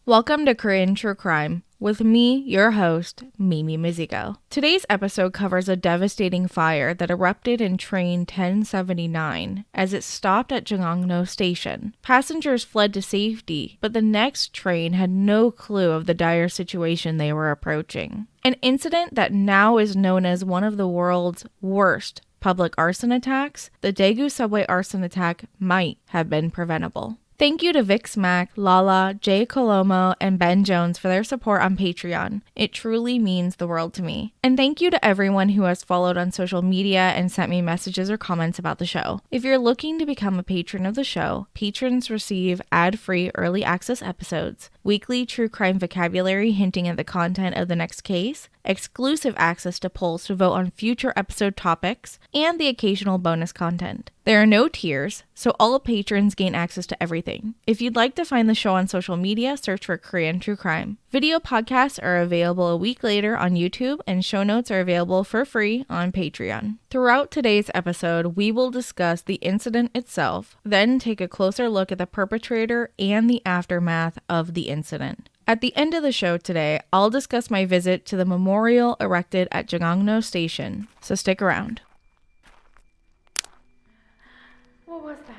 Welcome to Korean True Crime with me, your host, Mimi Mizuko. Today's episode covers a devastating fire that erupted in train 1079 as it stopped at Jangangno Station. Passengers fled to safety, but the next train had no clue of the dire situation they were approaching. An incident that now is known as one of the world's worst public arson attacks, the Daegu subway arson attack might have been preventable. Thank you to Vix Mac, Lala, Jay Colomo, and Ben Jones for their support on Patreon. It truly means the world to me. And thank you to everyone who has followed on social media and sent me messages or comments about the show. If you're looking to become a patron of the show, patrons receive ad-free early access episodes, weekly true crime vocabulary hinting at the content of the next case, exclusive access to polls to vote on future episode topics, and the occasional bonus content. There are no tiers, so all patrons gain access to everything. If you'd like to find the show on social media, search for Korean True Crime. Video podcasts are available a week later on YouTube, and show notes are available for free on Patreon. Throughout today's episode, we will discuss the incident itself, then take a closer look at the perpetrator and the aftermath of the incident. At the end of the show today, I'll discuss my visit to the memorial erected at Jangangno Station, so stick around. What was that?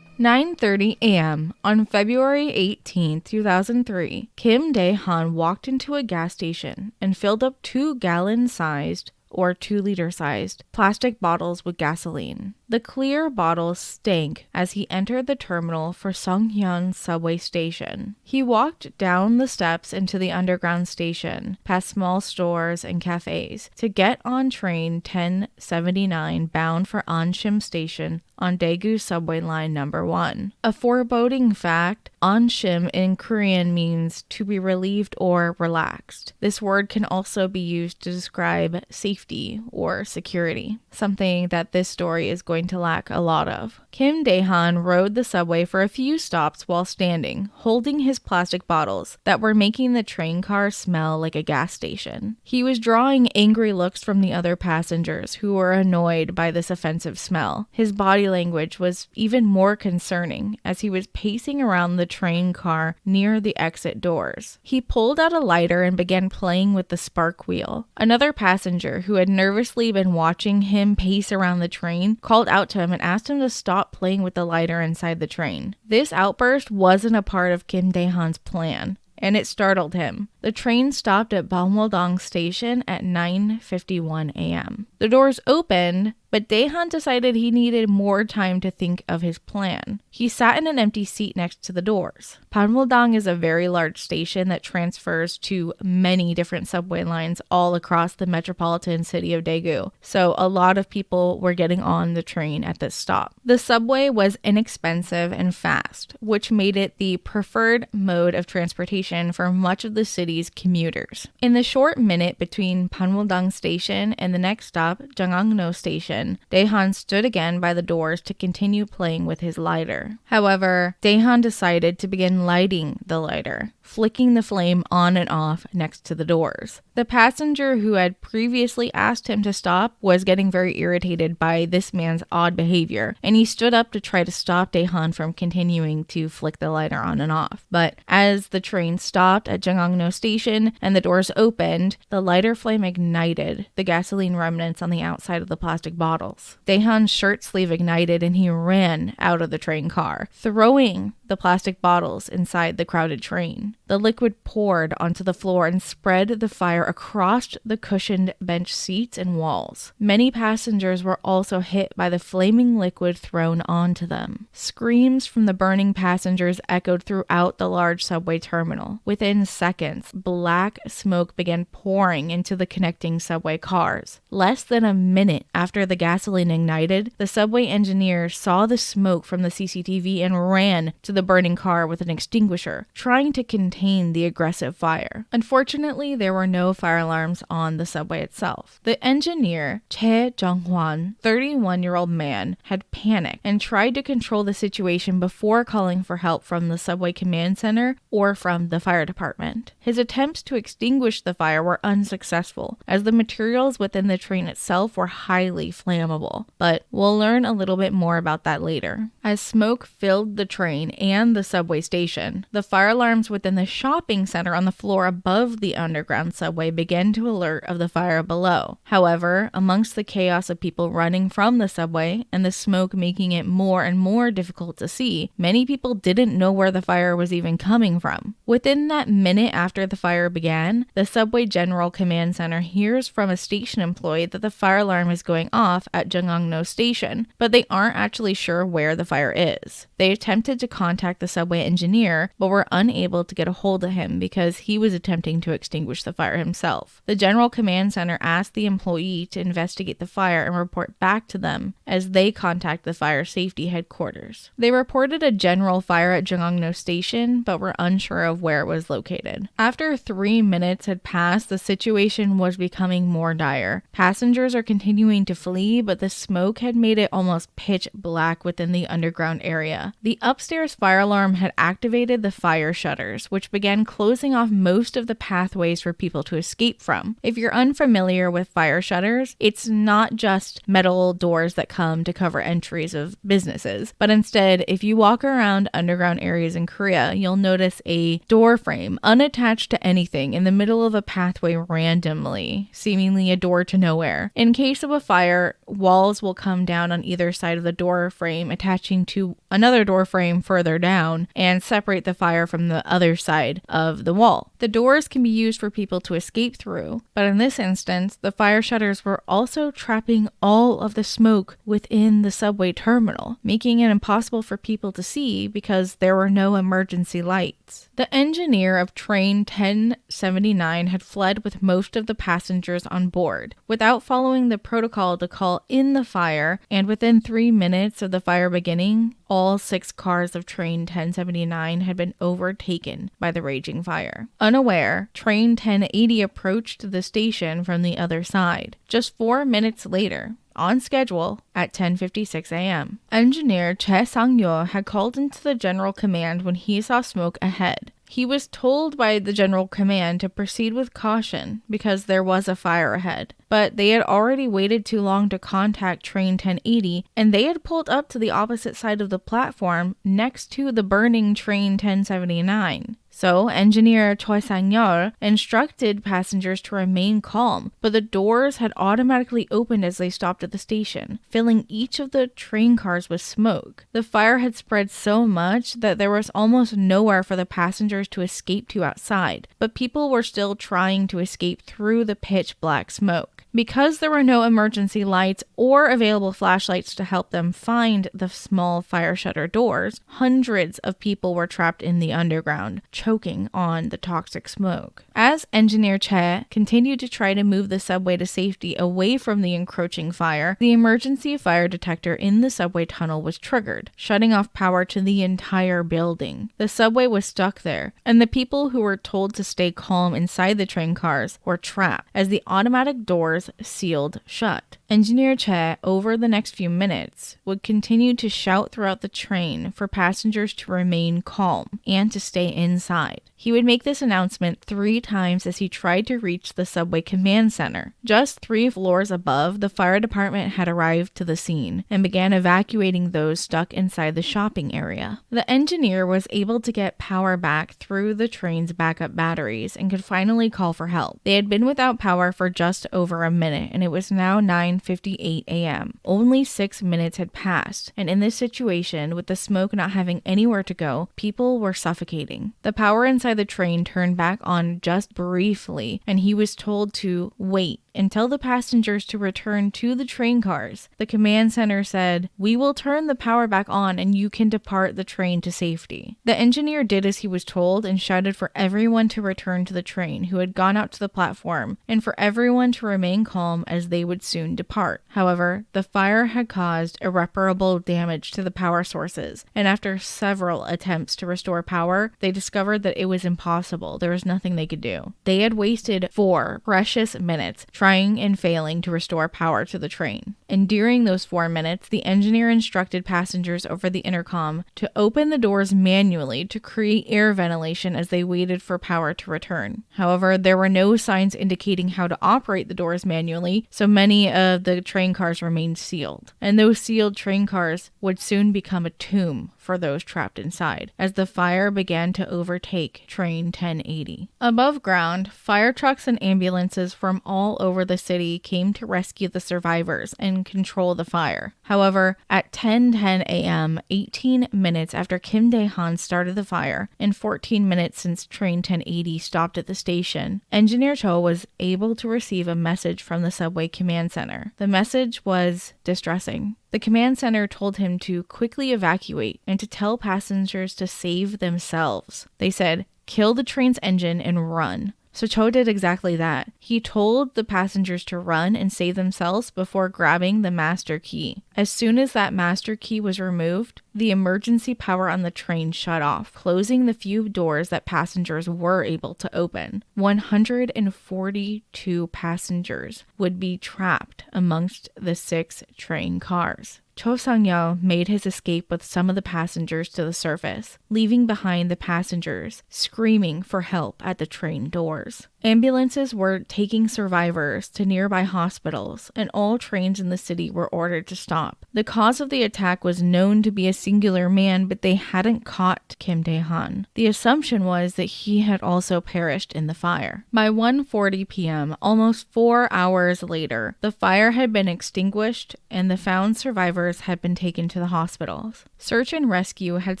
9:30 a.m. on February 18, 2003, Kim Dae-han walked into a gas station and filled up 2-gallon-sized or 2-liter-sized plastic bottles with gasoline. The clear bottles stank as he entered the terminal for Songhyun subway station. He walked down the steps into the underground station, past small stores and cafes, to get on train 1079 bound for Anshim Station on Daegu subway line number 1. A foreboding fact, Anshim in Korean means to be relieved or relaxed. This word can also be used to describe safety or security, something that this story is going to lack a lot of. Kim Dae-han rode the subway for a few stops while standing, holding his plastic bottles that were making the train car smell like a gas station. He was drawing angry looks from the other passengers who were annoyed by this offensive smell. His body language was even more concerning as he was pacing around the train car near the exit doors. He pulled out a lighter and began playing with the spark wheel. Another passenger who had nervously been watching him pace around the train called out to him and asked him to stop playing with the lighter inside the train. This outburst wasn't a part of Kim Dae-han's plan, and it startled him. The train stopped at Balmodong Station at 9:51 a.m. The doors opened, but Dae-han decided he needed more time to think of his plan. He sat in an empty seat next to the doors. Balmodong is a very large station that transfers to many different subway lines all across the metropolitan city of Daegu, so a lot of people were getting on the train at this stop. The subway was inexpensive and fast, which made it the preferred mode of transportation for much of the city's commuters. In the short minute between Balmodong Station and the next stop, Jangangno Station, Dae-han stood again by the doors to continue playing with his lighter. However, Dae-han decided to begin lighting the lighter, flicking the flame on and off next to the doors. The passenger who had previously asked him to stop was getting very irritated by this man's odd behavior, and he stood up to try to stop Dae-han from continuing to flick the lighter on and off. But as the train stopped at Jangangno Station and the doors opened, the lighter flame ignited the gasoline remnants on the outside of the plastic bottles. Dae-han's shirt sleeve ignited and he ran out of the train car, throwing the plastic bottles inside the crowded train. The liquid poured onto the floor and spread the fire across the cushioned bench seats and walls. Many passengers were also hit by the flaming liquid thrown onto them. Screams from the burning passengers echoed throughout the large subway terminal. Within seconds, black smoke began pouring into the connecting subway cars. Less than a minute after the gasoline ignited, the subway engineer saw the smoke from the CCTV and ran to the the burning car with an extinguisher, trying to contain the aggressive fire. Unfortunately, there were no fire alarms on the subway itself. The engineer, Choi Jung-hwan, 31-year-old man, had panicked and tried to control the situation before calling for help from the subway command center or from the fire department. His attempts to extinguish the fire were unsuccessful, as the materials within the train itself were highly flammable. But we'll learn a little bit more about that later. As smoke filled the train and the subway station, the fire alarms within the shopping center on the floor above the underground subway began to alert of the fire below. However, amongst the chaos of people running from the subway and the smoke making it more and more difficult to see, many people didn't know where the fire was even coming from. Within that minute after the fire began, the subway general command center hears from a station employee that the fire alarm is going off at Jungangno station, but they aren't actually sure where the fire is. They attempted to contact the subway engineer, but were unable to get a hold of him because he was attempting to extinguish the fire himself. The general command center asked the employee to investigate the fire and report back to them as they contact the fire safety headquarters. They reported a general fire at Jungangno station, but were unsure of where it was located. After 3 minutes had passed, the situation was becoming more dire. Passengers are continuing to flee, but the smoke had made it almost pitch black within the underground area. The upstairs fire alarm had activated the fire shutters, which began closing off most of the pathways for people to escape from. If you're unfamiliar with fire shutters, it's not just metal doors that come to cover entries of businesses, but instead, if you walk around underground areas in Korea, you'll notice a door frame unattached to anything in the middle of a pathway randomly, seemingly a door to nowhere. In case of a fire, walls will come down on either side of the door frame, attaching to another door frame further down and separate the fire from the other side of the wall. The doors can be used for people to escape through, but in this instance, the fire shutters were also trapping all of the smoke within the subway terminal, making it impossible for people to see because there were no emergency lights. The engineer of train 1079 had fled with most of the passengers on board, without following the protocol to call in the fire, and within 3 minutes of the fire beginning, all 6 cars of train 1079 had been overtaken by the raging fire. Unaware, train 1080 approached the station from the other side. Just 4 minutes later, on schedule, at 10:56 a.m. Engineer Choi Sang-yo had called into the general command when he saw smoke ahead. He was told by the general command to proceed with caution because there was a fire ahead, but they had already waited too long to contact train 1080, and they had pulled up to the opposite side of the platform next to the burning train 1079. So, engineer Choi Sang-yeol instructed passengers to remain calm, but the doors had automatically opened as they stopped at the station, filling each of the train cars with smoke. The fire had spread so much that there was almost nowhere for the passengers to escape to outside, but people were still trying to escape through the pitch black smoke. Because there were no emergency lights or available flashlights to help them find the small fire shutter doors, hundreds of people were trapped in the underground, choking on the toxic smoke. As engineer Che continued to try to move the subway to safety away from the encroaching fire, the emergency fire detector in the subway tunnel was triggered, shutting off power to the entire building. The subway was stuck there, and the people who were told to stay calm inside the train cars were trapped as the automatic doors sealed shut. Engineer Che, over the next few minutes, would continue to shout throughout the train for passengers to remain calm and to stay inside. He would make this announcement 3 times as he tried to reach the subway command center. Just 3 floors above, the fire department had arrived to the scene and began evacuating those stuck inside the shopping area. The engineer was able to get power back through the train's backup batteries and could finally call for help. They had been without power for just over a minute, and it was now 9:58 a.m. Only 6 minutes had passed, and in this situation, with the smoke not having anywhere to go, people were suffocating. The power inside the train turned back on just briefly, and he was told to wait and tell the passengers to return to the train cars. The command center said, "We will turn the power back on and you can depart the train to safety." The engineer did as he was told and shouted for everyone to return to the train who had gone out to the platform and for everyone to remain calm as they would soon depart. However, the fire had caused irreparable damage to the power sources, and after several attempts to restore power, they discovered that it was impossible. There was nothing they could do. They had wasted 4 precious minutes trying and failing to restore power to the train. And during those 4 minutes, the engineer instructed passengers over the intercom to open the doors manually to create air ventilation as they waited for power to return. However, there were no signs indicating how to operate the doors manually, so many of the train cars remained sealed. And those sealed train cars would soon become a tomb for those trapped inside, as the fire began to overtake train 1080. Above ground, fire trucks and ambulances from all over the city came to rescue the survivors and control the fire. However, at 10:10 a.m., 18 minutes after Kim Dae-han started the fire, and 14 minutes since train 1080 stopped at the station, Engineer Cho was able to receive a message from the subway command center. The message was distressing. The command center told him to quickly evacuate and to tell passengers to save themselves. They said, "Kill the train's engine and run." So Cho did exactly that. He told the passengers to run and save themselves before grabbing the master key. As soon as that master key was removed, the emergency power on the train shut off, closing the few doors that passengers were able to open. 142 passengers would be trapped amongst the 6 train cars. Cho Sang-yeol made his escape with some of the passengers to the surface, leaving behind the passengers screaming for help at the train doors. Ambulances were taking survivors to nearby hospitals, and all trains in the city were ordered to stop. The cause of the attack was known to be a singular man, but they hadn't caught Kim Dae-han. The assumption was that he had also perished in the fire. By 1:40 p.m., almost 4 hours later, the fire had been extinguished and the found survivors had been taken to the hospitals. Search and rescue had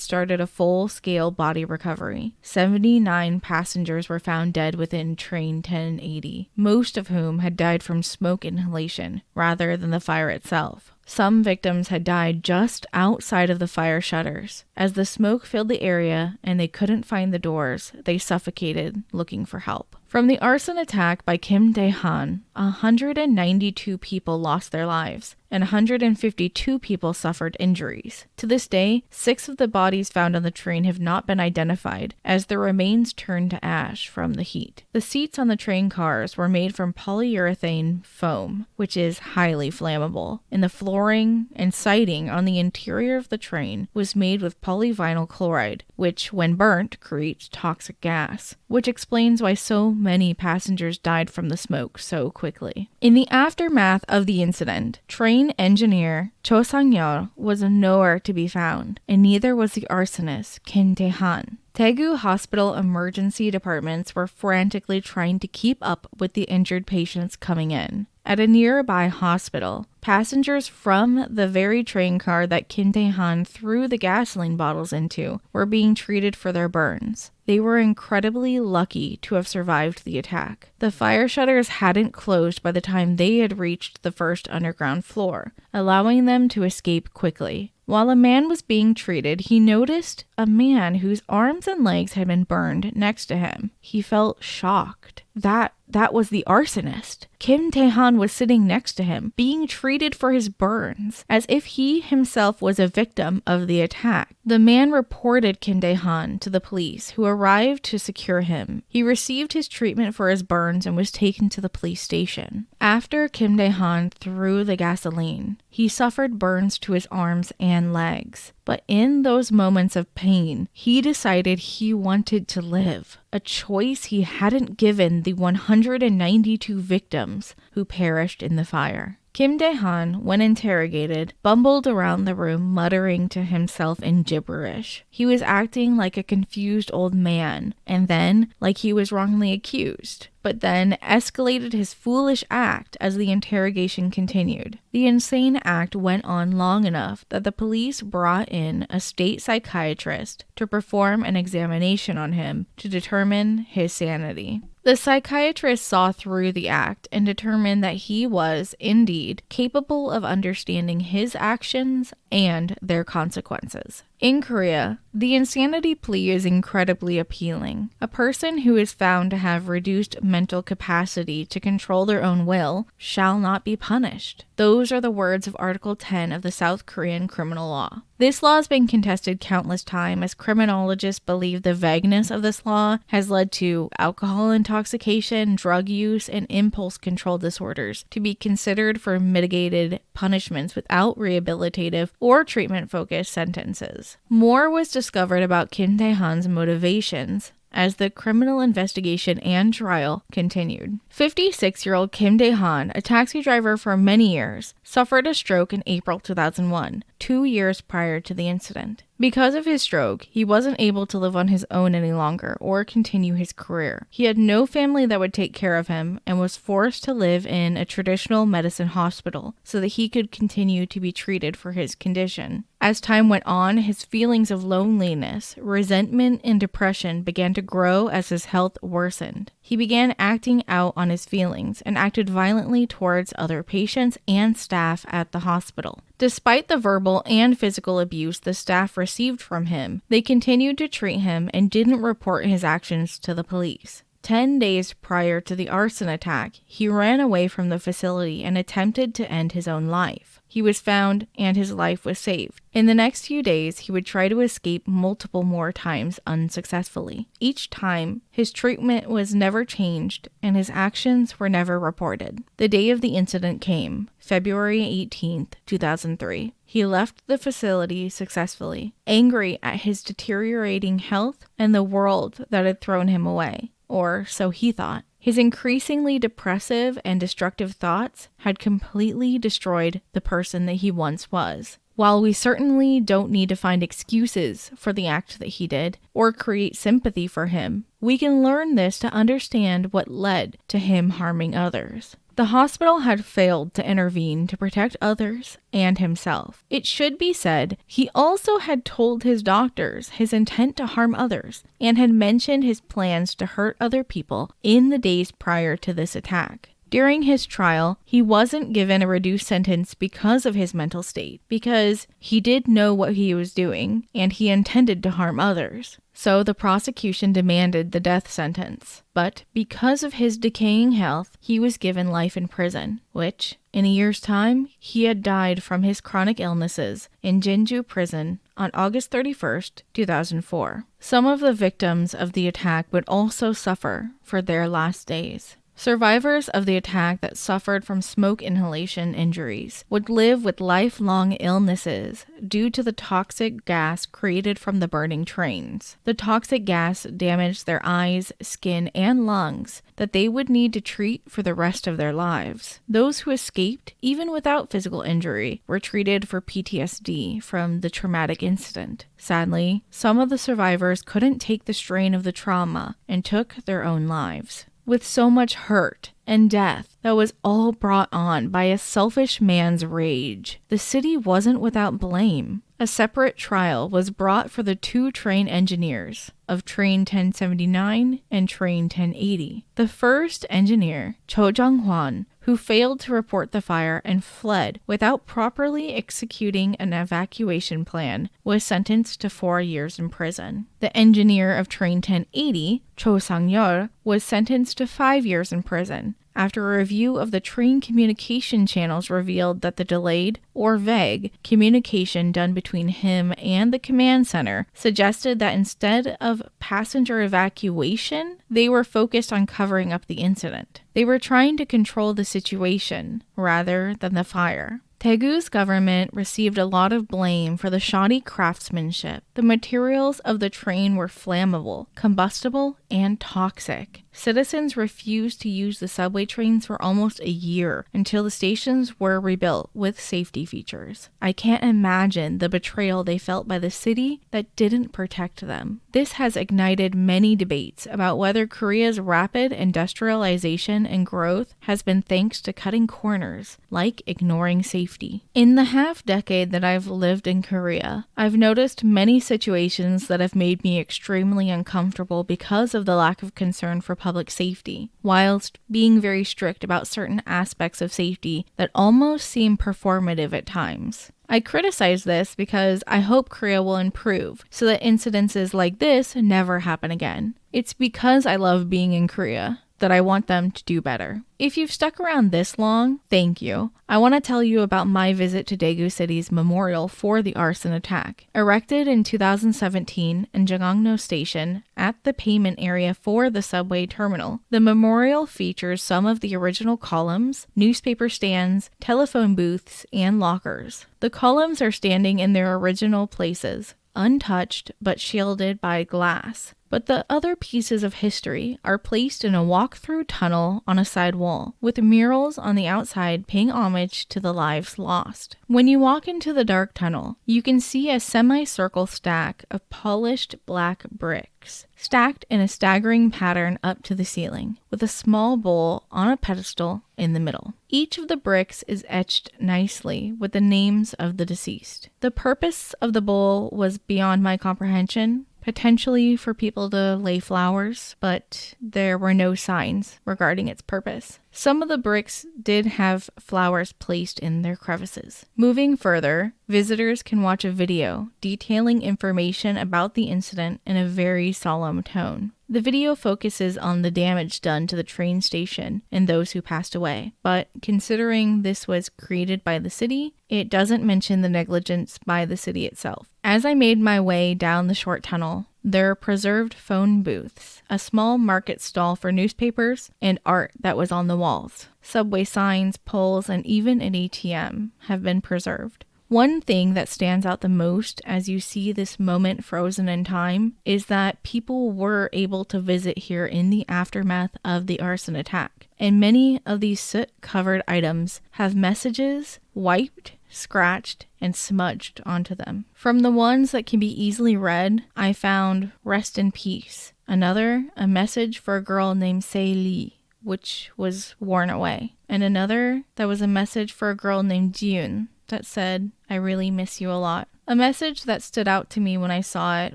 started a full-scale body recovery. 79 passengers were found dead within train 1080, most of whom had died from smoke inhalation rather than the fire itself. Some victims had died just outside of the fire shutters. As the smoke filled the area and they couldn't find the doors, they suffocated looking for help. From the arson attack by Kim Dae-han, 192 people lost their lives, and 152 people suffered injuries. To this day, 6 of the bodies found on the train have not been identified, as their remains turned to ash from the heat. The seats on the train cars were made from polyurethane foam, which is highly flammable, and the flooring and siding on the interior of the train was made with polyvinyl chloride, which, when burnt, creates toxic gas, which explains why so many passengers died from the smoke so quickly. In the aftermath of the incident, train engineer Cho Sang-yeol was nowhere to be found, and neither was the arsonist Kim Dae-han. Daegu hospital emergency departments were frantically trying to keep up with the injured patients coming in. At a nearby hospital, passengers from the very train car that Kim Dae-han threw the gasoline bottles into were being treated for their burns. They were incredibly lucky to have survived the attack. The fire shutters hadn't closed by the time they had reached the first underground floor, allowing them to escape quickly. While a man was being treated, he noticed a man whose arms and legs had been burned next to him. He felt shocked. That was the arsonist. Kim Dae-han was sitting next to him, being treated for his burns, as if he himself was a victim of the attack. The man reported Kim Dae-han to the police, who arrived to secure him. He received his treatment for his burns and was taken to the police station. After Kim Dae-han threw the gasoline, he suffered burns to his arms and legs. But in those moments of pain, he decided he wanted to live, a choice he hadn't given the 192 victims who perished in the fire. Kim Dae-han, when interrogated, bumbled around the room muttering to himself in gibberish. He was acting like a confused old man, and then like he was wrongly accused. but then escalated his foolish act as the interrogation continued. The insane act went on long enough that the police brought in a state psychiatrist to perform an examination on him to determine his sanity. The psychiatrist saw through the act and determined that he was, indeed, capable of understanding his actions and their consequences. In Korea, the insanity plea is incredibly appealing. A person who is found to have reduced mental capacity to control their own will shall not be punished. Those are the words of Article 10 of the South Korean criminal law. This law has been contested countless times as criminologists believe the vagueness of this law has led to alcohol intoxication, drug use, and impulse control disorders to be considered for mitigated punishments without rehabilitative or treatment-focused sentences. More was discovered about Kim Tae-han's motivations as the criminal investigation and trial continued. 56-year-old Kim Tae-han, a taxi driver for many years, suffered a stroke in April 2001, 2 years prior to the incident. Because of his stroke, he wasn't able to live on his own any longer or continue his career. He had no family that would take care of him and was forced to live in a traditional medicine hospital so that he could continue to be treated for his condition. As time went on, his feelings of loneliness, resentment, and depression began to grow as his health worsened. He began acting out on his feelings and acted violently towards other patients and staff at the hospital. Despite the verbal and physical abuse the staff received from him, they continued to treat him and didn't report his actions to the police. 10 days prior to the arson attack, he ran away from the facility and attempted to end his own life. He was found and his life was saved. In the next few days, he would try to escape multiple more times unsuccessfully. Each time, his treatment was never changed and his actions were never reported. The day of the incident came, February 18th, 2003. He left the facility successfully, angry at his deteriorating health and the world that had thrown him away. Or so he thought. His increasingly depressive and destructive thoughts had completely destroyed the person that he once was. While we certainly don't need to find excuses for the act that he did or create sympathy for him, we can learn this to understand what led to him harming others. The hospital had failed to intervene to protect others and himself. It should be said, he also had told his doctors his intent to harm others and had mentioned his plans to hurt other people in the days prior to this attack. During his trial, he wasn't given a reduced sentence because of his mental state, because he did know what he was doing and he intended to harm others. So the prosecution demanded the death sentence. But because of his decaying health, he was given life in prison, which, in a year's time, he had died from his chronic illnesses in Jeonju prison on August 31st, 2004. Some of the victims of the attack would also suffer for their last days. Survivors of the attack that suffered from smoke inhalation injuries would live with lifelong illnesses due to the toxic gas created from the burning trains. The toxic gas damaged their eyes, skin, and lungs that they would need to treat for the rest of their lives. Those who escaped, even without physical injury, were treated for PTSD from the traumatic incident. Sadly, some of the survivors couldn't take the strain of the trauma and took their own lives. With so much hurt and death that was all brought on by a selfish man's rage, the city wasn't without blame. A separate trial was brought for the 2 train engineers of Train 1079 and Train 1080. The first engineer, Cho Jung-hwan, who failed to report the fire and fled without properly executing an evacuation plan, was sentenced to 4 years in prison. The engineer of Train 1080, Cho Sang-yeol, was sentenced to 5 years in prison, after a review of the train communication channels revealed that the delayed, or vague, communication done between him and the command center suggested that instead of passenger evacuation, they were focused on covering up the incident. They were trying to control the situation rather than the fire. Daegu's government received a lot of blame for the shoddy craftsmanship. The materials of the train were flammable, combustible, and toxic. citizens refused to use the subway trains for almost a year until the stations were rebuilt with safety features. I can't imagine the betrayal they felt by the city that didn't protect them. This has ignited many debates about whether Korea's rapid industrialization and growth has been thanks to cutting corners, like ignoring safety. In the half-decade that I've lived in Korea, I've noticed many situations that have made me extremely uncomfortable because of the lack of concern for public safety, whilst being very strict about certain aspects of safety that almost seem performative at times. I criticize this because I hope Korea will improve so that incidences like this never happen again. It's because I love being in Korea that I want them to do better. If you've stuck around this long, thank you. I want to tell you about my visit to Daegu City's memorial for the arson attack. Erected in 2017 in Jangangno Station at the payment area for the subway terminal, the memorial features some of the original columns, newspaper stands, telephone booths, and lockers. The columns are standing in their original places, untouched but shielded by glass. But the other pieces of history are placed in a walk-through tunnel on a side wall, with murals on the outside paying homage to the lives lost. When you walk into the dark tunnel, you can see a semicircle stack of polished black bricks, stacked in a staggering pattern up to the ceiling, with a small bowl on a pedestal in the middle. Each of the bricks is etched nicely with the names of the deceased. The purpose of the bowl was beyond my comprehension, potentially for people to lay flowers, but there were no signs regarding its purpose. Some of the bricks did have flowers placed in their crevices. Moving further, visitors can watch a video detailing information about the incident in a very solemn tone. The video focuses on the damage done to the train station and those who passed away, but considering this was created by the city, it doesn't mention the negligence by the city itself. As I made my way down the short tunnel, there are preserved phone booths, a small market stall for newspapers, and art that was on the walls. Subway signs, poles, and even an ATM have been preserved. One thing that stands out the most as you see this moment frozen in time is that people were able to visit here in the aftermath of the arson attack, and many of these soot-covered items have messages wiped, scratched, and smudged onto them. From the ones that can be easily read, I found "Rest in Peace." Another, a message for a girl named Se Lee, which was worn away. And another that was a message for a girl named Jiun that said, "I really miss you a lot." A message that stood out to me when I saw it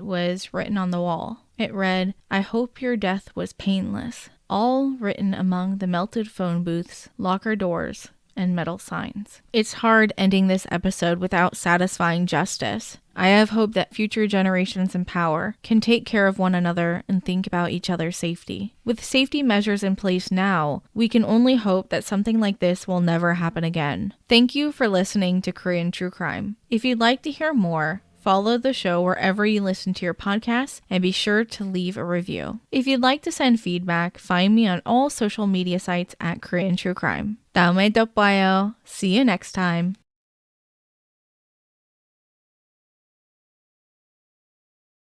was written on the wall. It read, "I hope your death was painless," all written among the melted phone booths, locker doors, and metal signs. It's hard ending this episode without satisfying justice. I have hope that future generations in power can take care of one another and think about each other's safety. With safety measures in place now, we can only hope that something like this will never happen again. Thank you for listening to Korean True Crime. If you'd like to hear more, follow the show wherever you listen to your podcasts and be sure to leave a review. If you'd like to send feedback, find me on all social media sites at Korean True Crime. 다음에 또 봐요. See you next time.